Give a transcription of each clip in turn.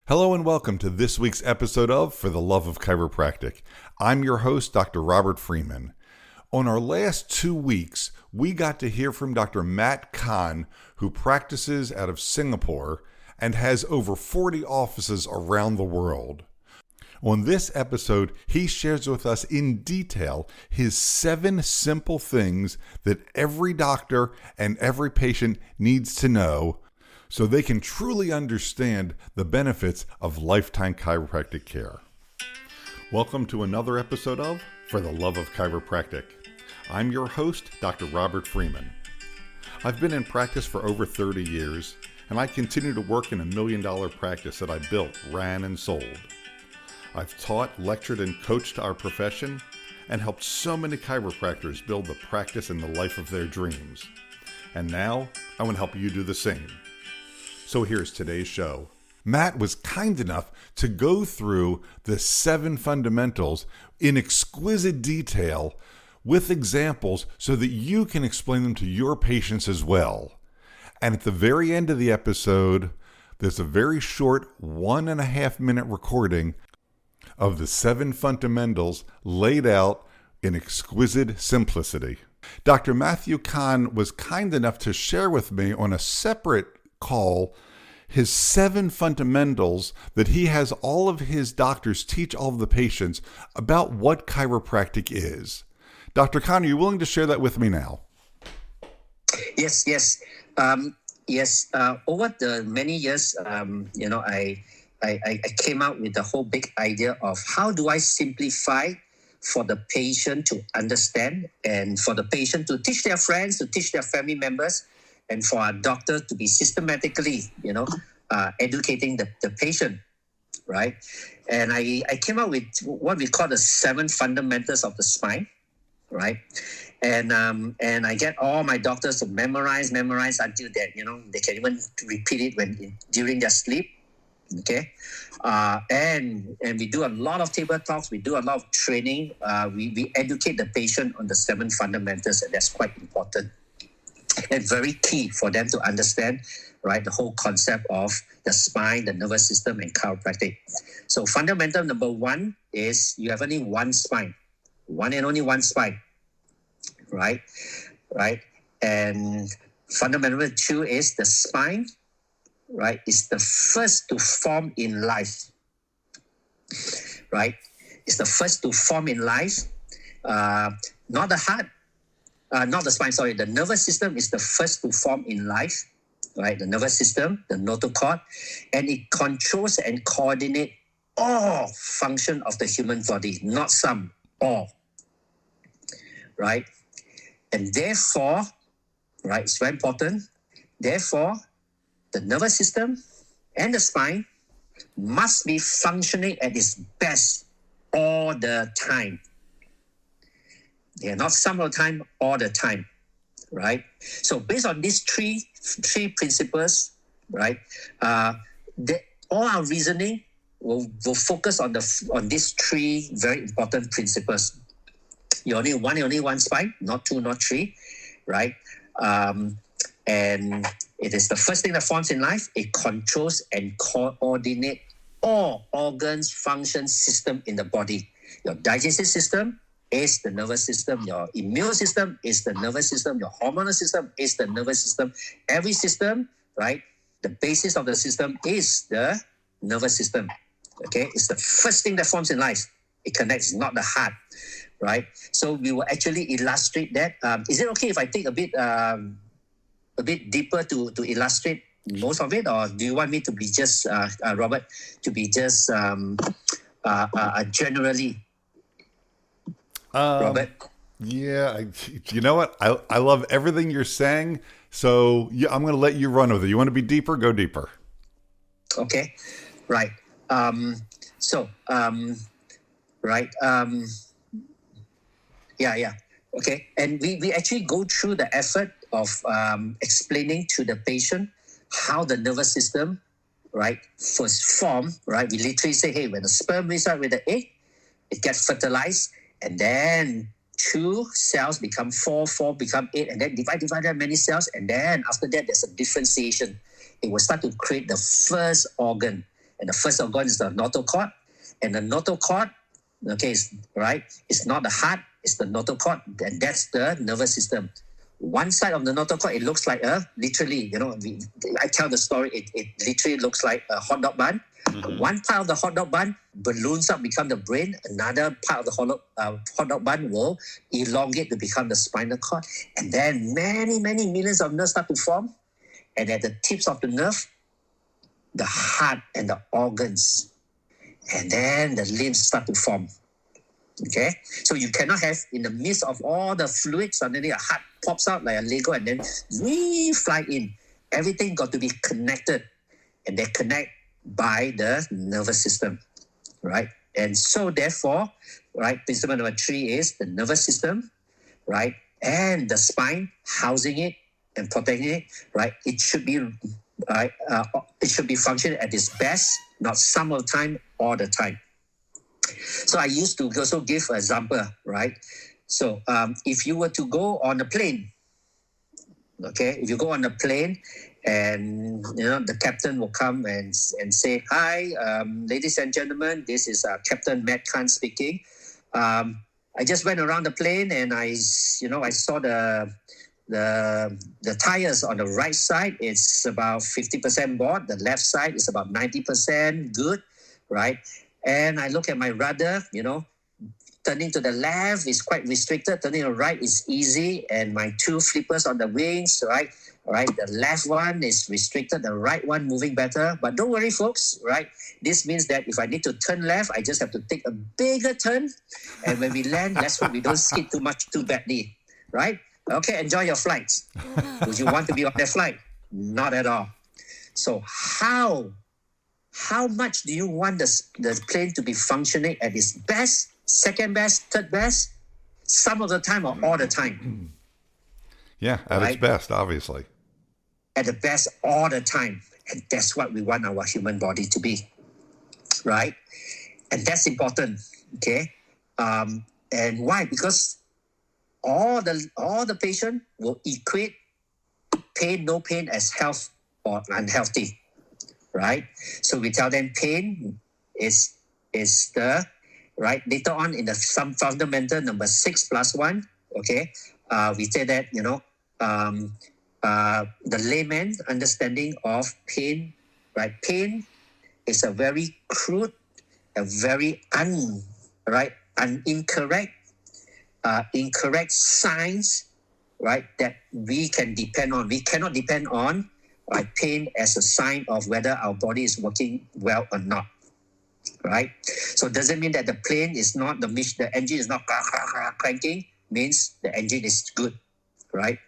Hello and welcome to this week's episode of For the Love of Chiropractic. I'm your host, Dr. Robert Freeman. On our last 2 weeks, we got to hear from Dr. Matt Kahn, who practices out of Singapore and has over 40 offices around the world. On this episode, he shares with us in detail his 7 simple things that every doctor and every patient needs to know so they can truly understand the benefits of lifetime chiropractic care. Welcome to another episode of For the Love of Chiropractic. I'm your host, Dr. Robert Freeman. I've been in practice for over 30 years, and I continue to work in a $1 million practice that I built, ran, and sold. I've taught, lectured, and coached our profession, and helped so many chiropractors build the practice and the life of their dreams. And now, I want to help you do the same. So here's today's show. Matt was kind enough to go through the 7 fundamentals in exquisite detail with examples so that you can explain them to your patients as well. And at the very end of the episode, there's a very short 1.5 minute recording of the 7 fundamentals laid out in exquisite simplicity. Dr. Matthew Kahn was kind enough to share with me on a separate call his 7 fundamentals that he has all of his doctors teach all of the patients about what chiropractic is. Dr. Kahn, are you willing to share that with me now? Yes. Over the many years, I came out with the whole big idea of how do I simplify for the patient to understand and for the patient to teach their friends, to teach their family members, and for our doctor to be systematically, educating the patient, right? And I came up with what we call the 7 fundamentals of the spine, right? And I get all my doctors to memorize until that, they can even repeat it during their sleep. Okay, and we do a lot of table talks. We do a lot of training. We educate the patient on the 7 fundamentals, and that's quite important and very key for them to understand, right? The whole concept of the spine, the nervous system, and chiropractic. So fundamental number 1 is you have only one spine, one and only one spine, right? And fundamental number 2 is the spine, right, is the first to form in life, right? It's the first to form in life, not the heart, not the spine, sorry. The nervous system is the first to form in life, right? The nervous system, the notochord, and it controls and coordinates all function of the human body, not some, all, right? And therefore, right, it's very important, therefore, the nervous system and the spine must be functioning at its best all the time. Yeah, not some of the time, all the time, right? So based on these three principles, right, all our reasoning will focus on these 3 very important principles. You only one spine, not 2, not 3, right? And it is the first thing that forms in life. It controls and coordinates all organs, functions, system in the body. Your digestive system is the nervous system. Your immune system is the nervous system. Your hormonal system is the nervous system. Every system, right? The basis of the system is the nervous system. Okay, it's the first thing that forms in life. It connects, not the heart, right? So we will actually illustrate that. Is it okay if I take a bit deeper to illustrate most of it, or do you want me to be just Robert, to be just generally? Robert? Yeah, you know what? I love everything you're saying, so I'm going to let you run with it. You want to be deeper? Go deeper. Okay, right. Okay, and we actually go through the effort of explaining to the patient how the nervous system, right, first form, right? We literally say, hey, when the sperm meets up with the egg, it gets fertilized, and then 2 cells become 4, 4 become 8, and then divide many cells, and then after that, there's a differentiation. It will start to create the first organ. And the first organ is the notochord. And the notochord, okay, it's not the heart, it's the notochord, and that's the nervous system. One side of the notochord, it looks like literally, I tell the story, it literally looks like a hot dog bun. Mm-hmm. One part of the hot dog bun balloons up, become the brain. Another part of the hot dog bun will elongate to become the spinal cord. And then many, many millions of nerves start to form. And at the tips of the nerve, the heart and the organs. And then the limbs start to form. Okay? So you cannot have, in the midst of all the fluid, suddenly a heart pops out like a Lego and then we fly in. Everything got to be connected. And they connect by the nervous system, right? And so therefore, right, principle number 3 is the nervous system, right? And the spine, housing it and protecting it, right? It should be it should be functioning at its best, not some of the time, all the time. So I used to also give an example, right? So if you were to go on a plane, okay, if you go on a plane and the captain will come and say, "Hi, ladies and gentlemen, this is Captain Matt Kahn speaking. I just went around the plane and I saw the tires on the right side. It's about 50% bought. The left side is about 90% good, right? And I look at my rudder, turning to the left is quite restricted. Turning to the right is easy. And my 2 flippers on the wings, right? Right. The left one is restricted. The right one moving better. But don't worry, folks, right? This means that if I need to turn left, I just have to take a bigger turn. And when we land, let's hope we don't skid too badly, right? Okay, enjoy your flights. Would you want to be on that flight? Not at all. So how much do you want the plane to be functioning at its best, second best, third best, some of the time or all the time? Yeah, at its best, obviously. At the best all the time. And that's what we want our human body to be, right? And that's important, okay? And why? Because all the patient will equate pain, no pain as health or unhealthy, right? So we tell them pain is the, right? Later on in some fundamental number 6 plus 1, okay? We say that, the layman's understanding of pain, right? Pain is a very crude, a very incorrect science, right? That we can depend on. We cannot depend on pain as a sign of whether our body is working well or not, right? So it doesn't mean that the plane is not, the engine is not cranking, means the engine is good, right?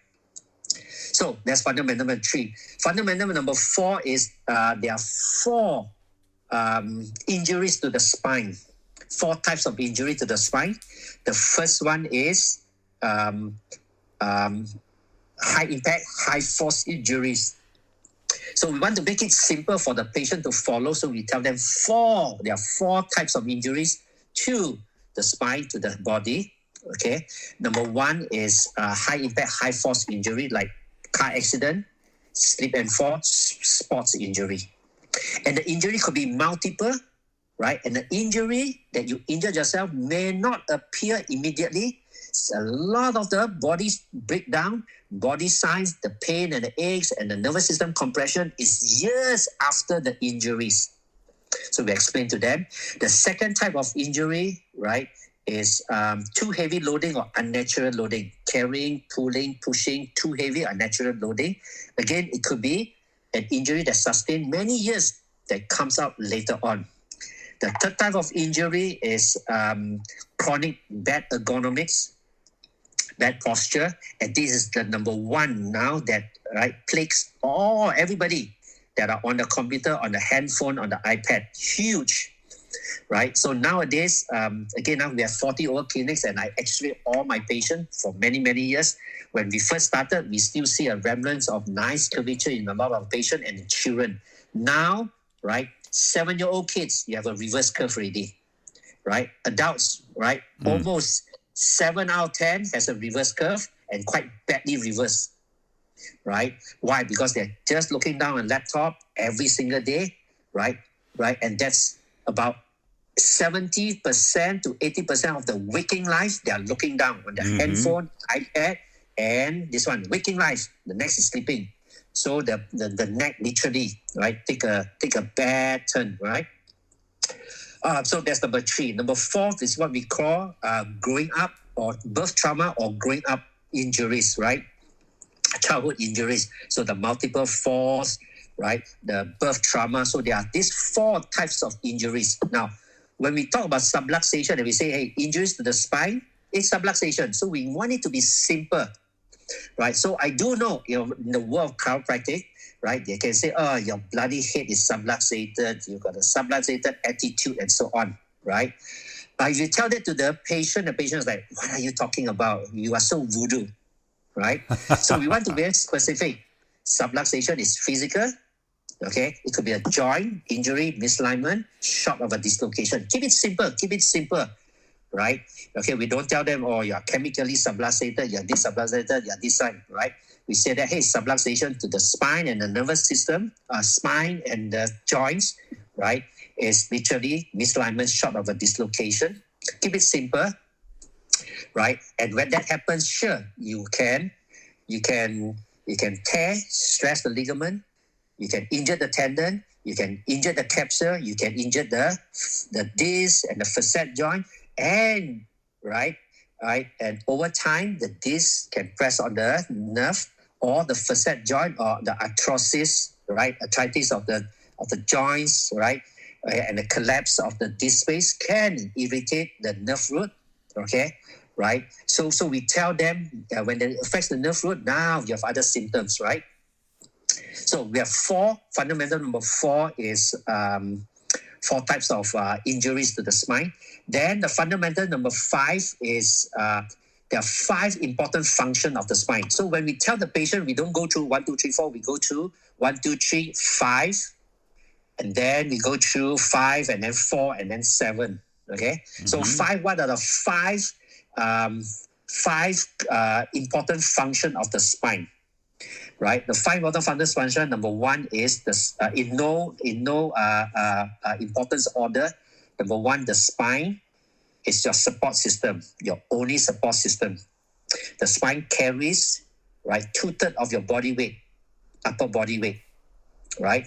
So that's fundamental number 3. Fundamental number 4 is there are 4 injuries to the spine. 4 types of injury to the spine. The first one is high impact, high force injuries. So we want to make it simple for the patient to follow. So we tell them there are 4 types of injuries to the spine, to the body. Okay. Number 1 is high impact, high force injury, like car accident, slip and fall, sports injury. And the injury could be multiple, right? And the injury that you injured yourself may not appear immediately. A lot of the body's breakdown, body signs, the pain and the aches and the nervous system compression is years after the injuries. So we explain to them. The second type of injury, right, is too heavy loading or unnatural loading. Carrying, pulling, pushing, too heavy, unnatural loading. Again, it could be an injury that sustained many years that comes out later on. The third type of injury is chronic bad ergonomics, bad posture. And this is the number 1 now that plagues everybody that are on the computer, on the handphone, on the iPad. Huge. Right? So nowadays, again, now we have 40 over clinics and I x-ray all my patients for many, many years. When we first started, we still see a remnants of nice curvature in a lot of patients and children. Now, right, 7-year-old kids, you have a reverse curve already, right? Adults, right? Almost 7 out of 10 has a reverse curve and quite badly reversed, right? Why? Because they're just looking down on laptop every single day, right? right? And that's about 70% to 80% of the waking life, they are looking down on their handphone, iPad, and this one, waking life, the next is sleeping. So the neck literally, right, take a bad turn, right? So that's number 3. Number 4 is what we call growing up or birth trauma or growing up injuries, right? Childhood injuries. So the multiple falls, right? The birth trauma. So there are these 4 types of injuries. Now, when we talk about subluxation and we say, hey, injuries to the spine, it's subluxation. So we want it to be simple, right? So I do know, in the world of chiropractic, right, they can say, oh, your bloody head is subluxated, you've got a subluxated attitude and so on, right? But if you tell that to the patient is like, what are you talking about? You are so voodoo, right? So we want to be very specific. Subluxation is physical, okay? It could be a joint injury, misalignment, short of a dislocation. Keep it simple, right? Okay, we don't tell them, oh, you're chemically subluxated, you're this subluxated, you're this one, right? We say that, hey, subluxation to the spine and the nervous system, spine and the joints, right, is literally misalignment short of a dislocation. Keep it simple, right? And when that happens, sure, you can tear, stress the ligament, you can injure the tendon, you can injure the capsule, you can injure the disc and the facet joint, and and over time the disc can press on the nerve or the facet joint or the arthrosis, right, arthritis of the joints, right, and the collapse of the disc space can irritate the nerve root, okay, right. So we tell them when it affects the nerve root, now you have other symptoms, right. So we have 4 fundamental. Number 4 is 4 types of injuries to the spine. Then the fundamental number 5 is there are 5 important functions of the spine. So when we tell the patient, we don't go through 1, 2, 3, 4. We go through 1, 2, 3, 5, and then we go through 5, and then 4, and then 7. Okay. So 5. What are the 5 important function of the spine? Right, the 5 important function. Number 1 is in no importance order. Number 1, the spine is your support system, your only support system. The spine carries, right, 2/3 of your body weight, upper body weight, right.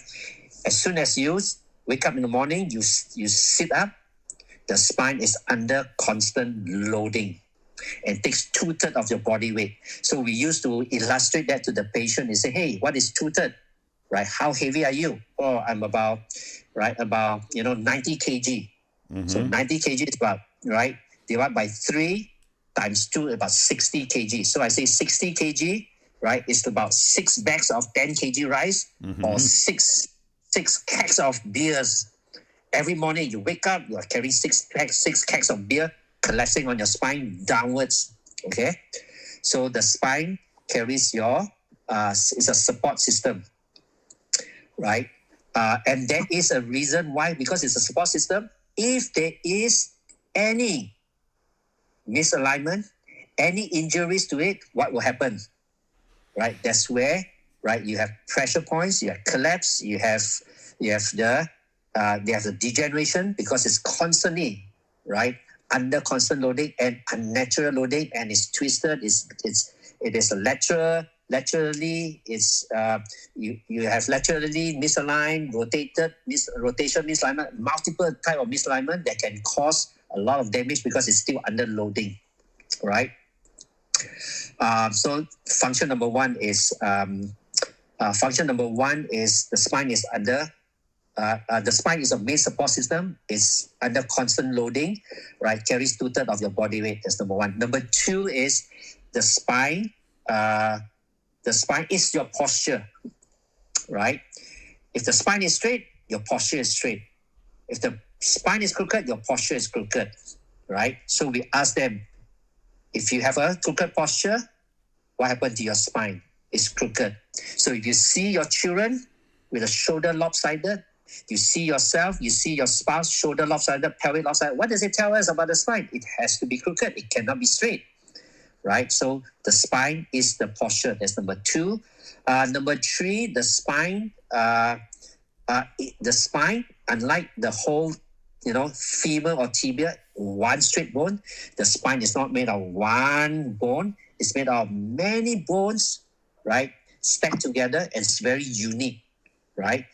As soon as you wake up in the morning, you sit up, the spine is under constant loading. It takes 2/3 of your body weight. So we used to illustrate that to the patient and say, hey, what is 2/3? Right? How heavy are you? Oh, I'm about 90 kg. So 90 kg is about, right, divided by 3 times 2, about 60 kg. So I say 60 kg, right, is about 6 bags of 10 kg rice or 6 kegs of beers. Every morning you wake up, you are carrying 6 kegs of beer collapsing on your spine downwards, okay? So the spine carries your, is a support system, right? And there is a reason why, because it's a support system. If there is any misalignment, any injuries to it, what will happen, right? That's where, right, you have pressure points, you have collapse, you have the degeneration, because it's constantly, right, under constant loading and unnatural loading, and it's twisted. It is a laterally. It's you have laterally misaligned, rotation misalignment, multiple type of misalignment that can cause a lot of damage because it's still under loading, right? So function number 1 is the spine is under. The spine is a main support system. It's under constant loading, right? Carries 2/3 of your body weight. That's number 1. Number 2 is the spine. The spine is your posture, right? If the spine is straight, your posture is straight. If the spine is crooked, your posture is crooked, right? So we ask them, if you have a crooked posture, what happened to your spine? It's crooked. So if you see your children with a shoulder lopsided, you see yourself, you see your spouse, shoulder lopsided, pelvic lopsided. What does it tell us about the spine? It has to be crooked. It cannot be straight, right? So the spine is the posture. That's number 2. Number 3, the spine the spine, unlike the whole, femur or tibia, one straight bone, the spine is not made of one bone. It's made of many bones, right, stacked together, and it's very unique, right?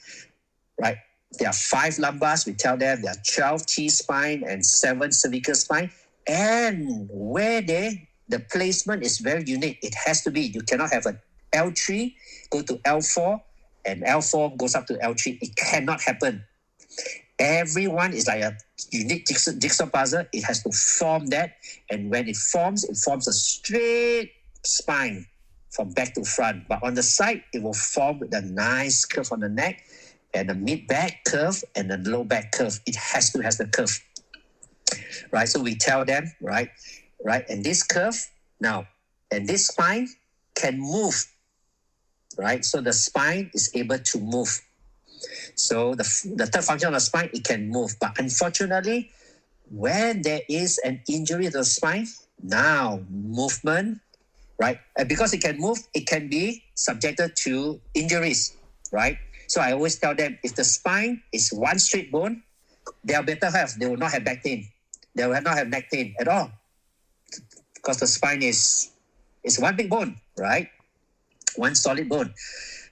Right. There are 5 lumbars. We tell them there are 12 T-spine and 7 cervical spine. And where the placement is very unique. It has to be. You cannot have a L3 go to L4 and L4 goes up to L3. It cannot happen. Everyone is like a unique jigsaw puzzle. It has to form that. And when it forms a straight spine from back to front. But on the side, it will form with a nice curve on the neck and the mid-back curve and the low-back curve. It has to have the curve. Right? So we tell them, right? And this curve, now, and this spine can move. Right? So the spine is able to move. So the third function of the spine, it can move. But unfortunately, when there is an injury to the spine, now movement, right? And because it can move, it can be subjected to injuries, right? So I always tell them, if the spine is one straight bone, they'll better have. They will not have back pain. They will not have neck pain at all, because the spine is one big bone, right? One solid bone,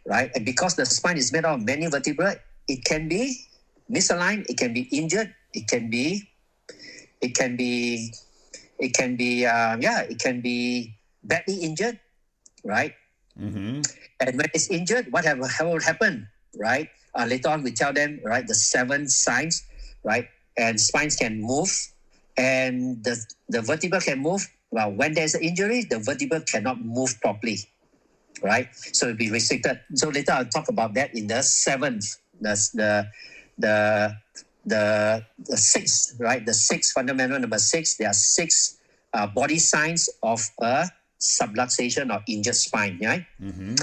right? And because the spine is made of many vertebrae, it can be misaligned, it can be injured, it can be badly injured, right? Mm-hmm. And when it's injured, what will happen, right? Later on, we tell them, right, the 7 signs, right? And spines can move, and the vertebra can move. Well, when there's an injury, the vertebra cannot move properly, right? So it'll be restricted. So later I'll talk about that in the 7th, the 6th, right? The 6th fundamental, number 6. There are 6 body signs of a subluxation or injured spine, right? Mm-hmm.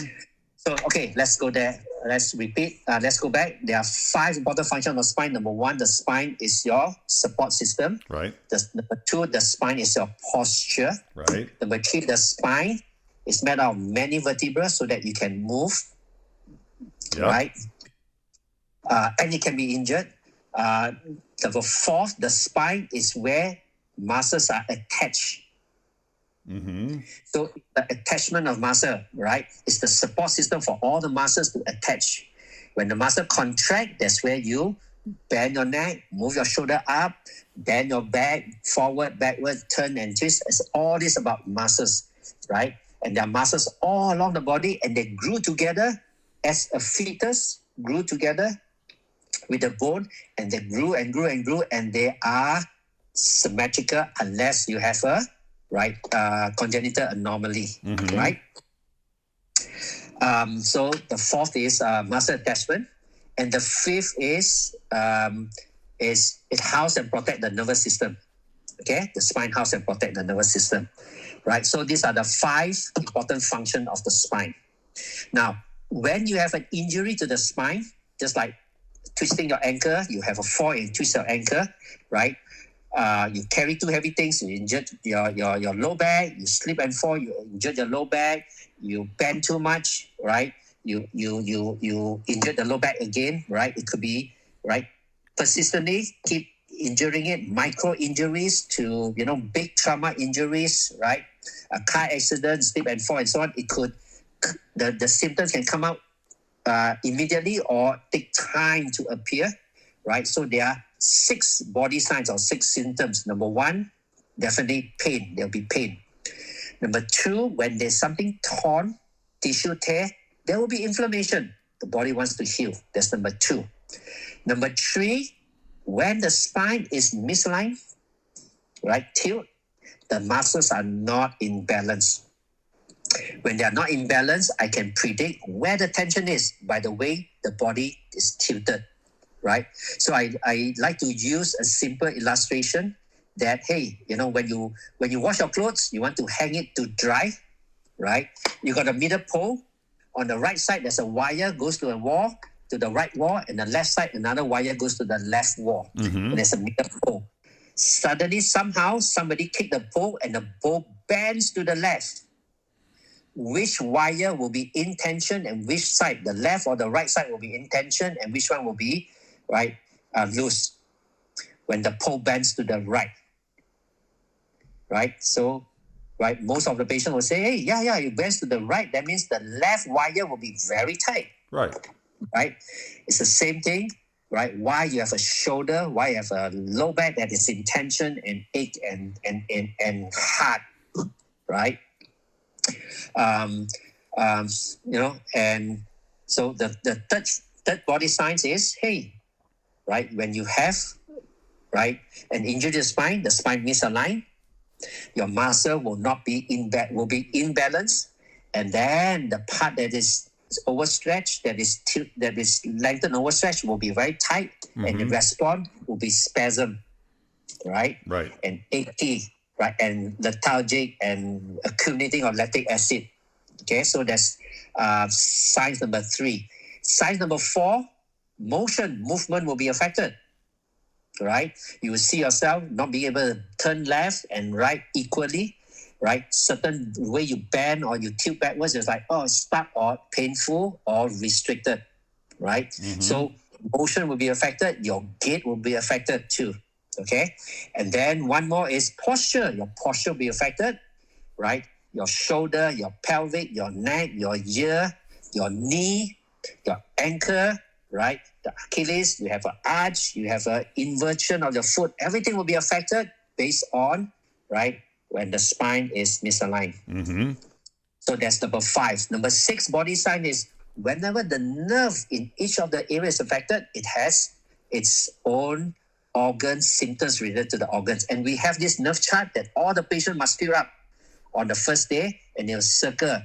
So, okay, let's go there. Let's repeat. Let's go back. There are 5 important functions of the spine. Number 1, the spine is your support system. Right. Number 2, the spine is your posture. Right. Number 3, the spine is made out of many vertebrae so that you can move. Yep. Right? And it can be injured. Number 4, the spine is where muscles are attached. Mm-hmm. So the attachment of muscle, right, is the support system for all the muscles to attach. When the muscle contract, that's where you bend your neck, move your shoulder up, bend your back, forward, backward, turn and twist. It's all this about muscles, right? And there are muscles all along the body, and they grew together as a fetus grew together with the bone, and they grew and grew and grew, and they are symmetrical unless you have a congenital anomaly, mm-hmm. right? So the 4th is muscle attachment, and the 5th is it house and protect the nervous system. Okay, the spine house and protect the nervous system, right? So these are the 5 important functions of the spine. Now, when you have an injury to the spine, just like twisting your ankle, you have a fall and twist your ankle, right? You carry too heavy things, you injured your low back, you slip and fall, you injured your low back, you bend too much, right? You injured the low back again, right? It could be, right, persistently keep injuring it, micro injuries to, big trauma injuries, right? A car accident, slip and fall and so on. It could, the symptoms can come out immediately or take time to appear, right? So there are 6 body signs or 6 symptoms. Number 1, definitely pain. There'll be pain. Number 2, when there's something torn, tissue tear, there will be inflammation. The body wants to heal. That's number 2. Number 3, when the spine is misaligned, right, tilt, the muscles are not in balance. When they are not in balance, I can predict where the tension is by the way the body is tilted. Right? So I like to use a simple illustration that, hey, when you wash your clothes, you want to hang it to dry, right? You got a middle pole. On the right side, there's a wire goes to a wall, to the right wall, and the left side, another wire goes to the left wall. Mm-hmm. And there's a middle pole. Suddenly, somehow, somebody kicked the pole and the pole bends to the left. which wire will be in tension and which side, the left or the right side will be in tension and which one will be loose when the pole bends to the right. Right? So, most of the patient will say, hey, it bends to the right. That means the left wire will be very tight. Right. Right? It's the same thing, right? Why you have a shoulder, why you have a low back that is in tension and ache and hard, right? And so the third body signs is, hey, right, when you have, right, an injury to the spine misaligned, your muscle will not be will be imbalanced, and then the part that is overstretched, that is lengthened, overstretched, will be very tight, and the response will be spasm, right, and achy, right, and lethargic and accumulating of lactic acid. Okay, so that's signs number 3. Signs number 4, movement will be affected. Right, you will see yourself not being able to turn left and right equally. Right, certain way you bend or you tilt backwards, it's like, it's stuck or painful or restricted. Right, so motion will be affected. Your gait will be affected too. Okay, and then one more is posture. Your posture will be affected. Right, your shoulder, your pelvic, your neck, your ear, your knee, your ankle. Right, the Achilles, you have an arch, you have an inversion of your foot. Everything will be affected based on, right, when the spine is misaligned. So that's number 5. Number 6 body sign is whenever the nerve in each of the areas affected, it has its own organ symptoms related to the organs. And we have this nerve chart that all the patients must fill up on the first day, and they'll circle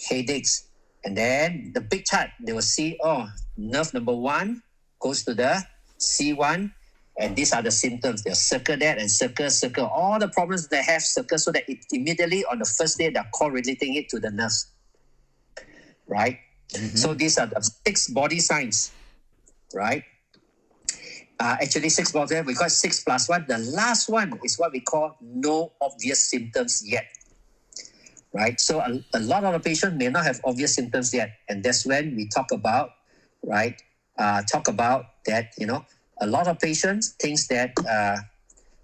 headaches. And then the big chart, they will see, nerve number 1 goes to the C1, and these are the symptoms. They'll circle that and circle all the problems they have, circle, so that it immediately on the first day they're correlating it to the nerves. Right? So these are the 6 body signs. Right? Actually 6 body, we call it 6 plus 1. The last one is what we call no obvious symptoms yet. Right, so a lot of the patients may not have obvious symptoms yet, and that's when we talk about, right? That a lot of patients thinks that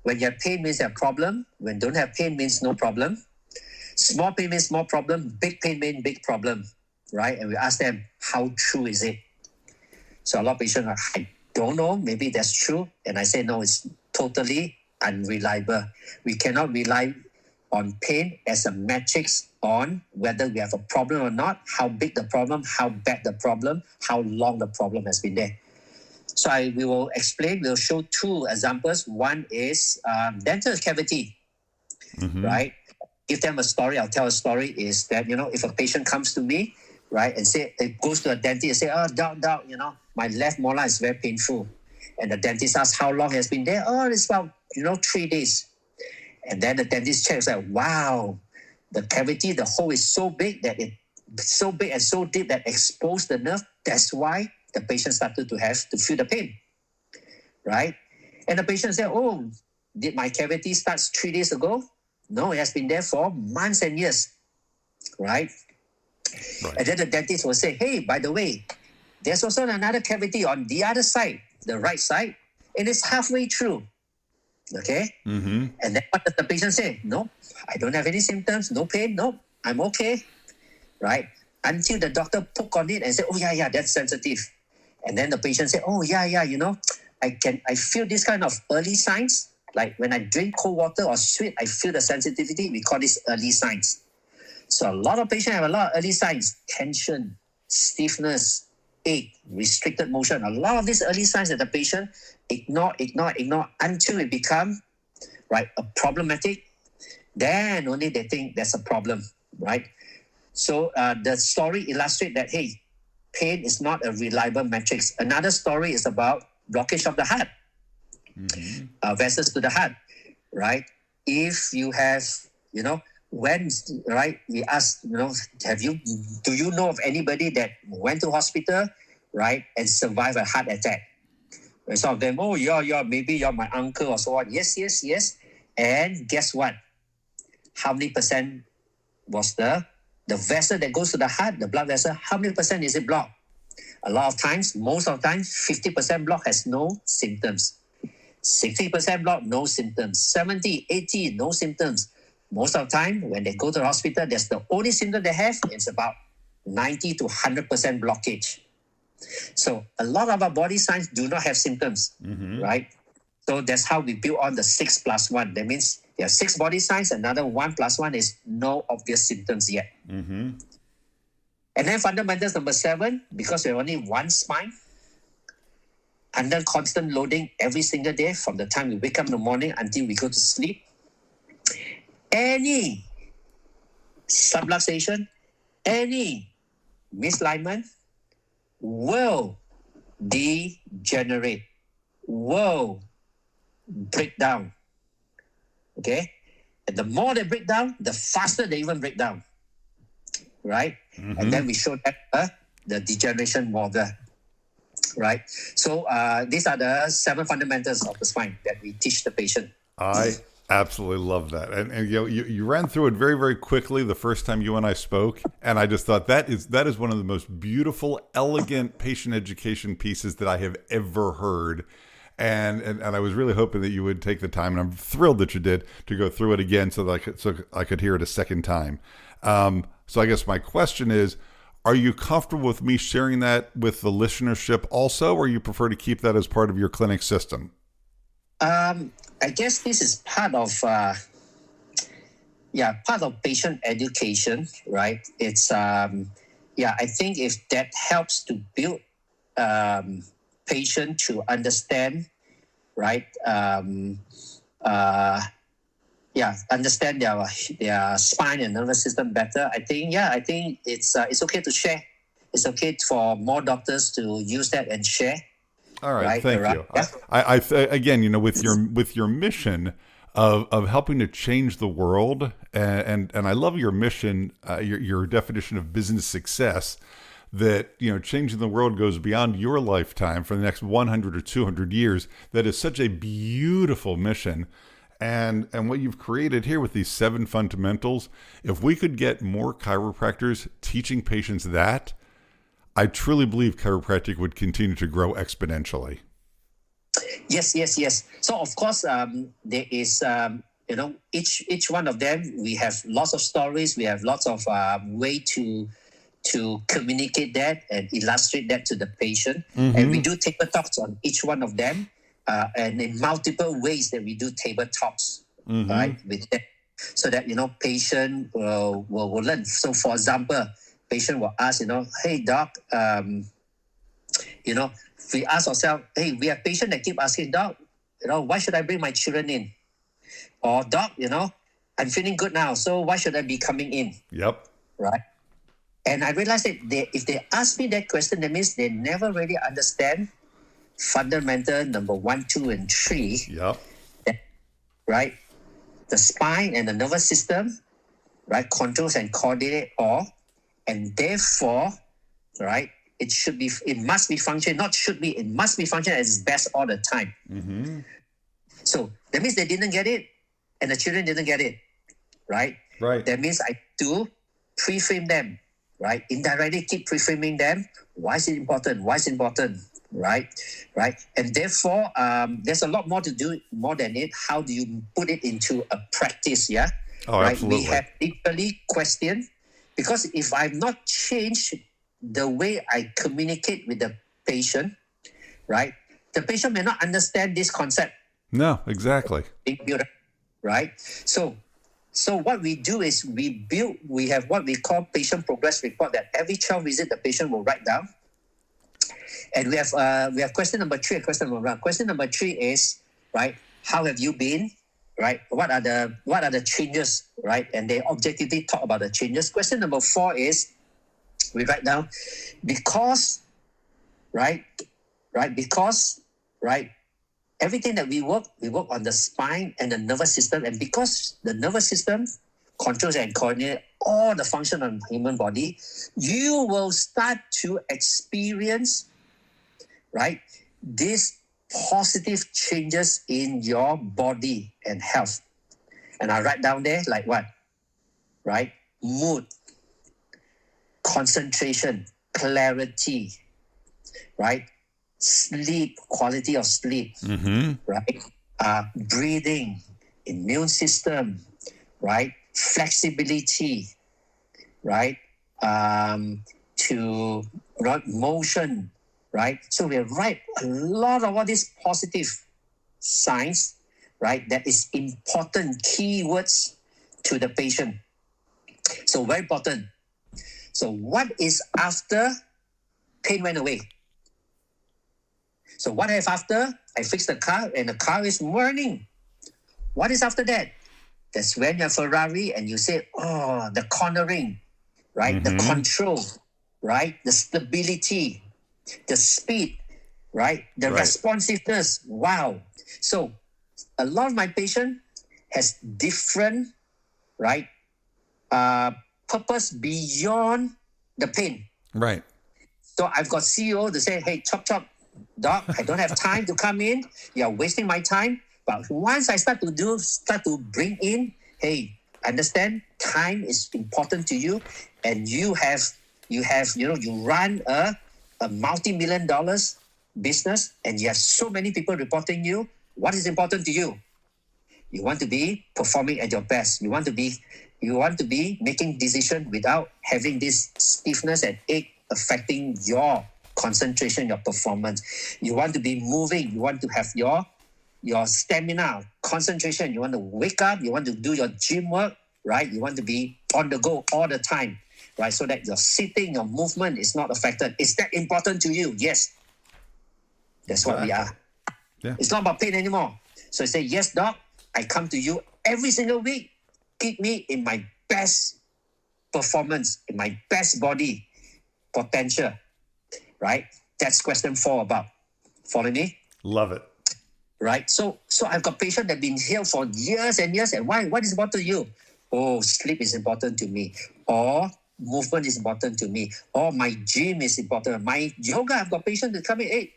when you have pain means you have problem. When don't have pain means no problem. Small pain means small problem. Big pain means big problem, right? And we ask them, how true is it? So a lot of patients are, I don't know. Maybe that's true, and I say no, it's totally unreliable. We cannot rely on pain as a metrics on whether we have a problem or not, how big the problem, how bad the problem, how long the problem has been there. So we will explain, we'll show 2 examples. One is dental cavity, right? Give them a story, I'll tell a story, is that, if a patient comes to me, right, and it goes to a dentist and say, doc, my left molar is very painful. And the dentist asks how long it has been there. It's about, 3 days. And then the dentist checks like, wow, the cavity, the hole is so big that so big and so deep that exposed the nerve. That's why the patient started to have to feel the pain, right? And the patient said, did my cavity start 3 days ago? No, it has been there for months and years, right? And then the dentist will say, hey, by the way, there's also another cavity on the other side, the right side, and it's halfway through. Okay? And then what does the patient say? No, I don't have any symptoms, no pain, no, I'm okay. Right? Until the doctor poke on it and say, that's sensitive. And then the patient say, I feel this kind of early signs. Like when I drink cold water or sweat, I feel the sensitivity. We call this early signs. So a lot of patients have a lot of early signs. Tension, stiffness, ache, restricted motion. A lot of these early signs that the patient ignore until it become a problematic. Then only they think there's a problem, right? So the story illustrates that, hey, pain is not a reliable metric. Another story is about blockage of the heart, vessels to the heart, right? If you have, when, right, we ask, do you know of anybody that went to hospital, right, and survived a heart attack? And some of them, maybe you're my uncle or so on. Yes. And guess what? How many percent was the the vessel that goes to the heart, the blood vessel, how many percent is it blocked? A lot of times, most of the time, 50% block has no symptoms. 60% block, no symptoms. 70, 80, no symptoms. Most of the time, when they go to the hospital, that's the only symptom they have. It's about 90 to 100% blockage. So a lot of our body signs do not have symptoms, right? So that's how we build on the 6+1. That means there are 6 body signs. Another 1+1 is no obvious symptoms yet. And then fundamentals number 7, because we have only one spine, under constant loading every single day from the time we wake up in the morning until we go to sleep. Any subluxation, any misalignment will degenerate, will break down. Okay? And the more they break down, the faster they even break down. Right? And then we show that the degeneration model. Right? So these are the 7 fundamentals of the spine that we teach the patient. I absolutely love that. And you ran through it very, very quickly the first time you and I spoke. And I just thought that is one of the most beautiful, elegant patient education pieces that I have ever heard. And I was really hoping that you would take the time, and I'm thrilled that you did, to go through it again so that I could hear it a second time. So I guess my question is, are you comfortable with me sharing that with the listenership also, or you prefer to keep that as part of your clinic system? I guess this is part of patient education, right? It's I think if that helps to build patient to understand, right? Understand their spine and nervous system better. I think it's okay to share. It's okay for more doctors to use that and share. All right, thank you. Yeah. I again, with your mission of helping to change the world, and I love your mission, your definition of business success. That changing the world goes beyond your lifetime for the next 100 or 200 years. That is such a beautiful mission. And what you've created here with these 7 fundamentals, if we could get more chiropractors teaching patients that, I truly believe chiropractic would continue to grow exponentially. Yes. So of course, there is, each one of them, we have lots of stories. We have lots of way to communicate that and illustrate that to the patient. And we do taper talks on each one of them. And in multiple ways that we do table talks, right, with them, so that patient will learn. So, for example, patient will ask, hey doc, we ask ourselves, hey, we have patient that keep asking, doc, why should I bring my children in? Or doc, I'm feeling good now, so why should I be coming in? Yep. Right. And I realized that if they ask me that question, that means they never really understand fundamental number 1, 2, and 3. Yep. Right? The spine and the nervous system, right, controls and coordinate all, and therefore, right, it must be function, not should be, it must be function at its best all the time. So that means they didn't get it, and the children didn't get it, right? Right. That means I do pre-frame them, right? Indirectly keep pre-framing them. Why is it important? Right. And therefore, there's a lot more to do more than it. How do you put it into a practice? Yeah. Oh, right. Absolutely. We have literally questioned, because if I've not changed the way I communicate with the patient, right, the patient may not understand this concept. No, exactly. Right. So what we do is we have what we call patient progress report that every 12 visit the patient will write down. And we have question number 3 and question number 1. Question number 3 is, right, how have you been? Right? What are the changes? Right? And they objectively talk about the changes. Question number 4 is, we write down, because everything that we work on the spine and the nervous system, and because the nervous system controls and coordinates all the function of the human body, you will start to experience, right, these positive changes in your body and health. And I write down there like what? Right? Mood, concentration, clarity, right? Sleep, quality of sleep, right? Breathing, immune system, right? Flexibility, right? To motion, right? So we write a lot of all these positive signs, right? That is important keywords to the patient. So very important. So what is after pain went away? So what if after I fix the car and the car is running? What is after that? That's when you're Ferrari and you say, oh, the cornering, right? The control, right? The stability, the speed, right? The responsiveness. Wow. So a lot of my patient has different, right? Purpose beyond the pain. Right. So I've got CEO to say, hey, chop, doc, I don't have time to come in. You're wasting my time. But once I start to bring in, hey, understand time is important to you, and you run a multi-million dollars business, and you have so many people reporting you. What is important to you? You want to be performing at your best. You want to be making decisions without having this stiffness and ache affecting your concentration, your performance. You want to be moving. You want to have your stamina, concentration. You want to wake up. You want to do your gym work, right? You want to be on the go all the time, right? So that your sitting, your movement is not affected. Is that important to you? Yes. That's what we are. Yeah. It's not about pain anymore. So I say, yes, doc, I come to you every single week. Keep me in my best performance, in my best body potential, right? That's question 4 about. Follow me? Love it. Right? So I've got patients that have been here for years and years. And why? What is important to you? Oh, sleep is important to me. Or movement is important to me. Or my gym is important. My yoga, I've got patients that come in, hey,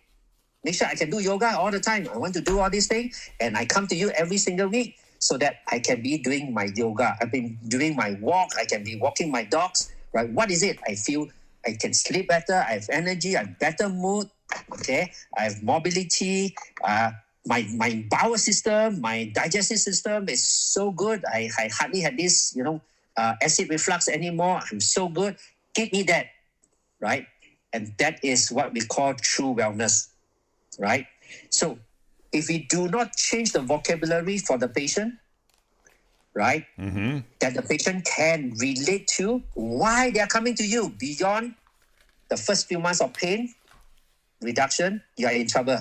make sure I can do yoga all the time. I want to do all these things. And I come to you every single week so that I can be doing my yoga. I've been doing my walk. I can be walking my dogs. Right? What is it? I feel I can sleep better. I have energy. I have better mood. Okay? I have mobility. My bowel system, my digestive system is so good. I hardly had this, acid reflux anymore. I'm so good. Give me that, right? And that is what we call true wellness, right? So if we do not change the vocabulary for the patient, right, that the patient can relate to why they are coming to you beyond the first few months of pain reduction, you are in trouble.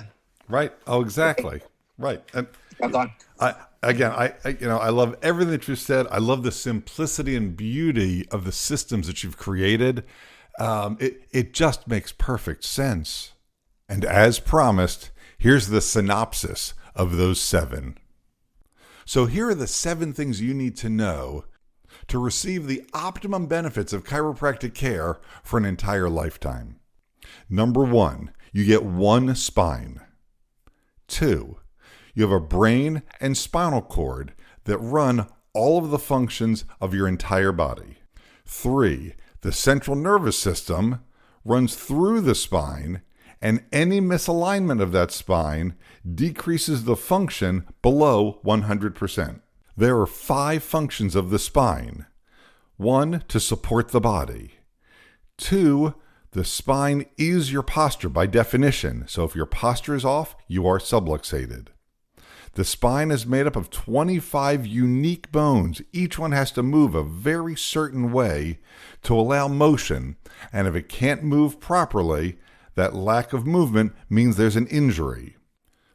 Right. Oh, exactly. Okay. Right. And gone. I love everything that you said. I love the simplicity and beauty of the systems that you've created. It just makes perfect sense. And as promised, here's the synopsis of those 7. So here are the 7 things you need to know to receive the optimum benefits of chiropractic care for an entire lifetime. Number 1, you get 1 spine. 2, you have a brain and spinal cord that run all of the functions of your entire body. 3, the central nervous system runs through the spine, and any misalignment of that spine decreases the function below 100%. There are 5 functions of the spine. 1, to support the body. 2, the spine is your posture by definition, so if your posture is off, you are subluxated. The spine is made up of 25 unique bones. Each one has to move a very certain way to allow motion, and if it can't move properly, that lack of movement means there's an injury.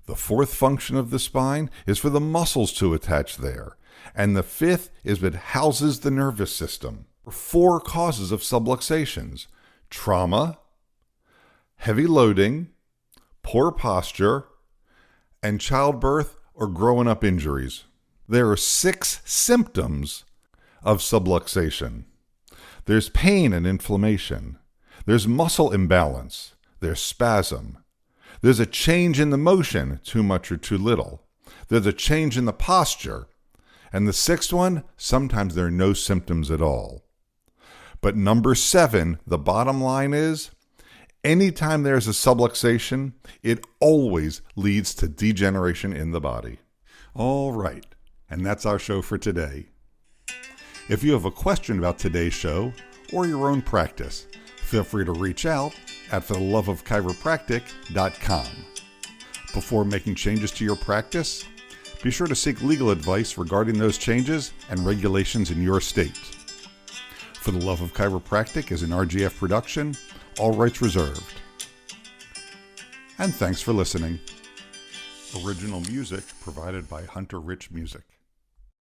The 4th function of the spine is for the muscles to attach there, and the 5th is what houses the nervous system. 4 causes of subluxations: trauma, heavy loading, poor posture, and childbirth or growing up injuries. There are 6 symptoms of subluxation. There's pain and inflammation. There's muscle imbalance. There's spasm. There's a change in the motion, too much or too little. There's a change in the posture. And the 6th one, sometimes there are no symptoms at all. But number 7, the bottom line is, anytime there's a subluxation, it always leads to degeneration in the body. All right, and that's our show for today. If you have a question about today's show or your own practice, feel free to reach out at fortheloveofchiropractic.com. Before making changes to your practice, be sure to seek legal advice regarding those changes and regulations in your state. For the Love of Chiropractic is an RGF production, all rights reserved. And thanks for listening. Original music provided by Hunter Rich Music.